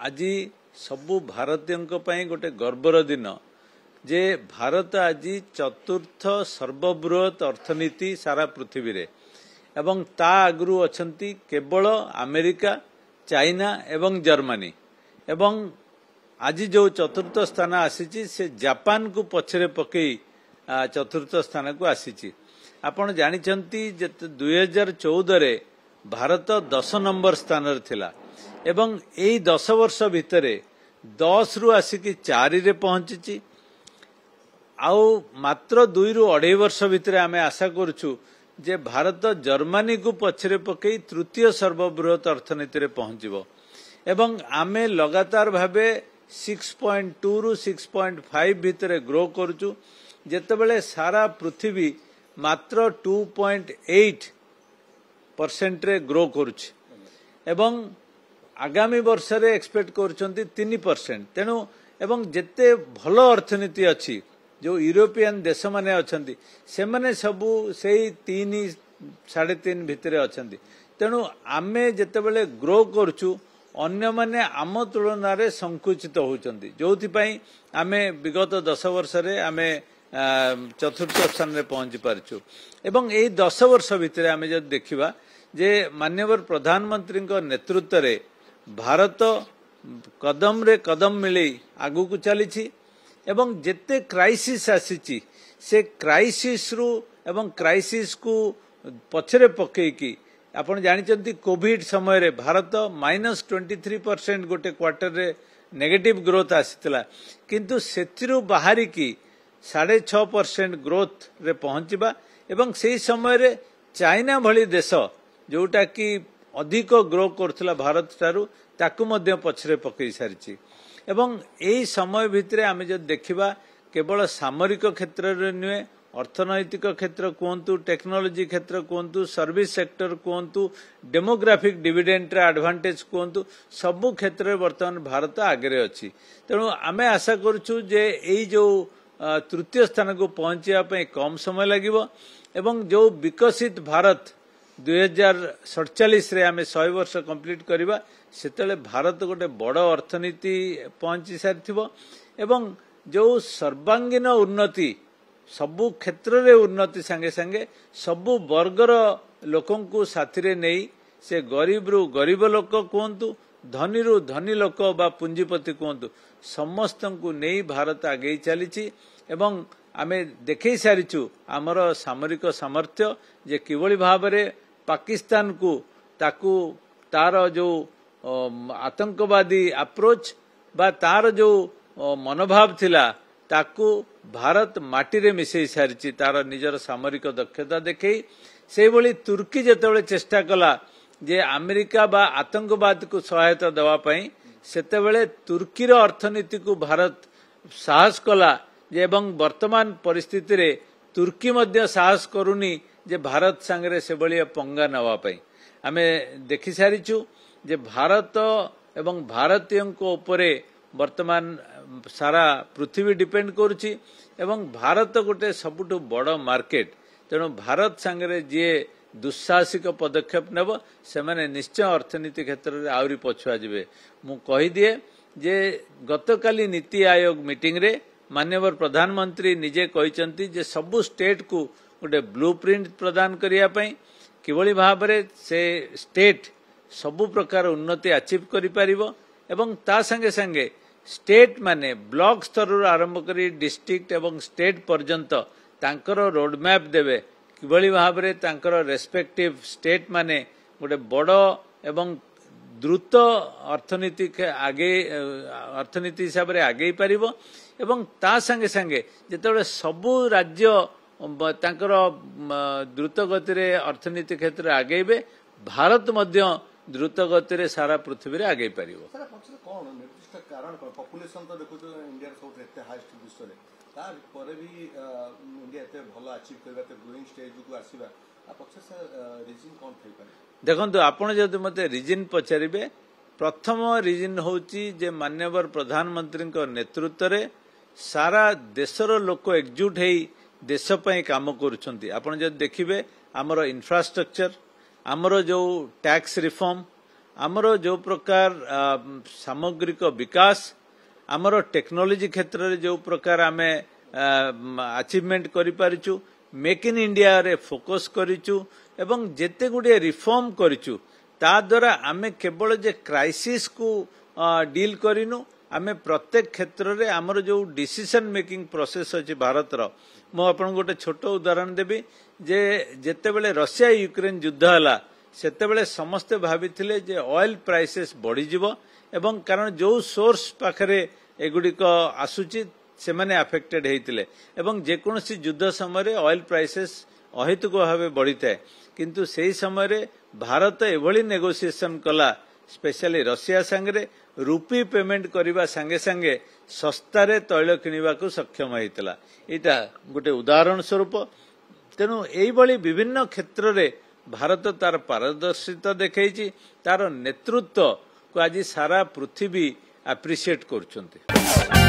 आज सबु भारतीयों गोटे गर्वर दिन जे भारत आज चतुर्थ सर्वबृहत अर्थनीति सारा पृथ्वी रे एवं ता आगु अछंती केवल अमेरिका चाइना एवं जर्मनी एवं आज जो चतुर्थ स्थान आसी से जापान को पछरे पकई चतुर्थ स्थान को आसी आपण जानिछंती 2014 रे भारत 10 नंबर स्थान थिला एवं एई 10 वर्ष भितरे 10 रु आसिकी 4 रे पहुंची आउ मात्र 2 रु 2.5 वर्ष भितरे आमे आशा करछु जे भारत जर्मनी को पछरे पकई तृतीय सर्वबृहत अर्थनीति रे पहुंचबो एवं आमे लगातार भाबे 6.2 रु 6.5 भितरे ग्रो करछु जेतेबेले सारा पृथ्वी मात्र 2.8% रे ग्रो करुछि एवं आगामी वर्ष रे एक्सपेक्ट करुछंती 3%। तेणु एवं जेते भलो अर्थनीति अछि जो यूरोपियन देश माने अछंती से माने सबु सेही 3.5 भितरे अछंती। तेणु आमे जेतेबेले ग्रो करछु अन्य माने आम तुलना रे संकुचित होउचंती जोथि पई आमे विगत 10 वर्ष रे आमे चतुर्थ स्थान रे पहुंची पारछु एवं एई 10 वर्ष भितरे आमे जब देखिबा जे माननीय प्रधानमंत्री नेतृत्व रे भारत कदम रे कदम मिले आगु को चली एवं जेते क्राइसिस आसीची से क्राइसिस रु एवं क्राइसिस को पछरे पकेकी आपण जानिचंती कोविड समय रे भारत -23% गोटे क्वार्टर रे नेगेटिव ग्रोथ आसीतला किंतु सेथिरु बाहरी की 6.5% ग्रोथ रे पहुंचबा एवं सेही समय रे चाइना भली देश जोटा कि अधिक ग्रो करथला भारत तारु ताकु मध्य पछरे पकई सारिची एवं एही समय भितरे आमे जब देखिबा केवल सामरिक क्षेत्र रे नुहे अर्थनैतिक क्षेत्र कोंतु टेक्नोलॉजी क्षेत्र कोंतु सर्विस सेक्टर कोंतु डेमोग्राफिक डिविडेंड रे एडवांटेज कोंतु सबु क्षेत्र रे वर्तमान भारत आगे अछि। तेणु आमे आशा करछु जे एही जो तृतीय स्थान को पहुंचिया पे कम समय लगिबो एवं जो विकसित भारत 2047 रे आमे 100 वर्ष कंप्लीट करिबा सेतले भारत गोटे बड़ अर्थनीति पहुंची सारिथिबो एवं जो सर्वांगीन उन्नति सबु क्षेत्र रे उन्नति संगे संगे सबु वर्गर लोकन को साथी रे नेई से गरीब रु गरीब लोक कोंतु धनी रु धनी लोक बा पूंजीपति कोंतु समस्त को नहीं भारत आगे चली एवं आमे देखै सारिछु आमर सामरिक सामर्थ्य जे किभली भाबरे पाकिस्तान को ताकू तार जो आतंकवादी अप्रोच बा तार जो मनोभाव थिला ताकू भारत माटी रे मिसई सारिछि तार निजर सामरिक दक्षता देखै से भली तुर्की जेतेबेले चेष्टा कला जे अमेरिका बा आतंकवाद को सहायता देवा पई सेतेबेले तुर्कीर अर्थनीति को भारत साहस कला जे एवं वर्तमान परिस्थिति रे तुर्की मध्य साहस करूनी जे भारत संगे से भली पंगा नवा पई आमे देखि सारिछु जे भारत एवं भारतीयों को उपरे वर्तमान सारा पृथ्वी डिपेंड करुछि एवं भारत गोटे सबुठु बड़ मार्केट। तेणु भारत संगे जे दुस्साहसिक पदक्षेप नेब से माने निश्चय अर्थनीति क्षेत्र में आउरी पछुआ जिवे। मु कहि दिए जे गतकाली नीति आयोग मीटिंग रे माननीय प्रधानमंत्री निजे कहिसंती जे सबु स्टेट को गोटे ब्लूप्रिंट प्रदान करिया पई किभली भाबरे से स्टेट सबु प्रकार उन्नति अचीव करि परिबो एवं ता संगे संगे स्टेट माने ब्लॉक स्तर आरंभ करी डिस्ट्रिक्ट एवं स्टेट पर्यंत तांकर रोड मैप देबे किभली भाबरे तांकर रेस्पेक्टिव स्टेट माने गोटे बड़ एवं द्रुत अर्थनीति आगे अर्थनीति हिसाब रे आगे पारिबो एवं ता संगे संगे जेतेबेले सबु राज्य तांकर द्रुत गति रे अर्थनीति क्षेत्र आगेबे भारत मध्य द्रुत गति रे सारा पृथ्वी रे आगे पारिबो। कारण पॉपुलेशन तो देखो तो इंडिया सबसे एते हाईएस्ट विश्व रे तार परे भी इंडिया एते भलो अचीव करबा ते ग्रोइंग स्टेज को आसीबा आ पक्ष से रीजन कोन थई पारे देखंतु आपण जदि मते रीजन पचारिबे प्रथम रीजन होची जे माननीय प्रधानमंत्री नेतृत्व रे सारा देशर लोक एकजुट हेई देश पई काम करूछंती। आपण जदि देखिबे हमर इंफ्रास्ट्रक्चर हमर जो टैक्स रिफॉर्म आमर जो प्रकार सामग्रिक विकास आमर टेक्नोलोजी क्षेत्र में जो प्रकार आम अचीवमेंट करिपारिचु मेक इन इंडिया रे फोकस करिचु एवं जेते गुडे रिफॉर्म करिचु ता द्वारा आमे केवल जे क्राइसिस को डील करिनु आमे प्रत्येक क्षेत्र रे आमर जो डिसीजन मेकिंग प्रोसेस अछि भारत रो मो आपन गोटे छोट उदाहरण देबी जे जेते बेले रशिया यूक्रेन युद्ध हला सेते बेले समस्ते भाबिथिले जे ऑयल प्राइसेस बढ़ी जिवो एवं कारण जो सोर्स पाखरे एगुडिक आसुची से माने अफेक्टेड हेतिले एवं जेकोसी युद्ध समय ऑयल प्राइसेस अहेतुक भाव बढ़ी थाए किंतु सेही समय भारत एभली नेगोशिएशन कला स्पेशली रशिया संगे रुपी पेमेंट करने संगे संगे सस्तारे तैल किणवा को सक्षम होता यहाँ गोटे उदाहरण स्वरूप तेणु यही विभिन्न क्षेत्र में भारत तार पारदर्शिता देखी तार नेतृत्व को आज सारा पृथ्वी एप्रिशिएट कर